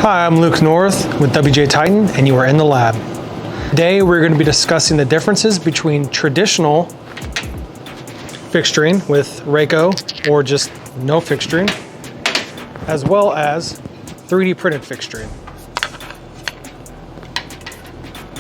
Hi, I'm Luke North with WJ Titan, and you are in the lab. Today, we're going to be discussing the differences between traditional fixturing with Rayco or just no fixturing, as well as 3D printed fixturing.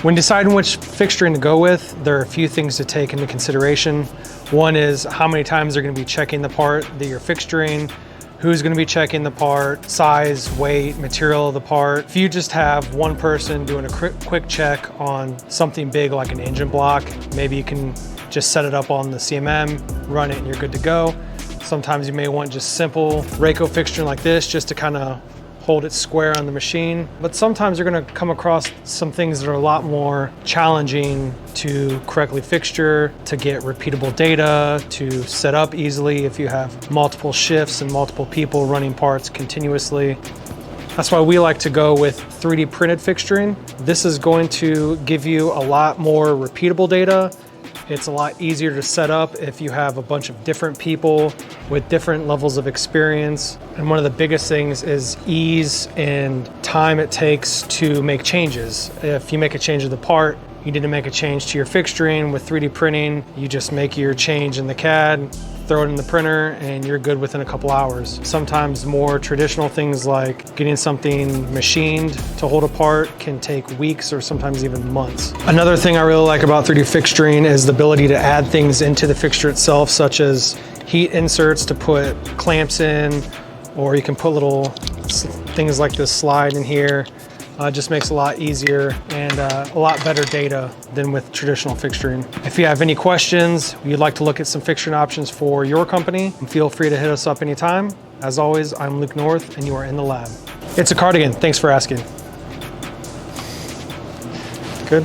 When deciding which fixturing to go with, there are a few things to take into consideration. One is how many times they're going to be checking the part that you're fixturing, who's going to be checking the part, size, weight, material of the part. If you just have one person doing a quick check on something big like an engine block, maybe you can just set it up on the CMM, run it, and you're good to go. Sometimes you may want just simple Rayco fixturing like this just to kind of hold it square on the machine. But sometimes you're going to come across some things that are a lot more challenging to correctly fixture, to get repeatable data, to set up easily if you have multiple shifts and multiple people running parts continuously. That's why we like to go with 3D printed fixturing. This is going to give you a lot more repeatable data. It's a lot easier to set up if you have a bunch of different people with different levels of experience. And one of the biggest things is ease and time it takes to make changes. If you make a change of the part, you need to make a change to your fixturing. With 3D printing, you just make your change in the CAD, throw it in the printer, and you're good within a couple hours. Sometimes more traditional things like getting something machined to hold apart can take weeks or sometimes even months. Another thing I really like about 3D fixturing is the ability to add things into the fixture itself, such as heat inserts to put clamps in, or you can put little things like this slide in here. It just makes it a lot easier and a lot better data than with traditional fixturing. If you have any questions, you'd like to look at some fixturing options for your company, feel free to hit us up anytime. As always, I'm Luke North and you are in the lab. It's a cardigan, thanks for asking. Good.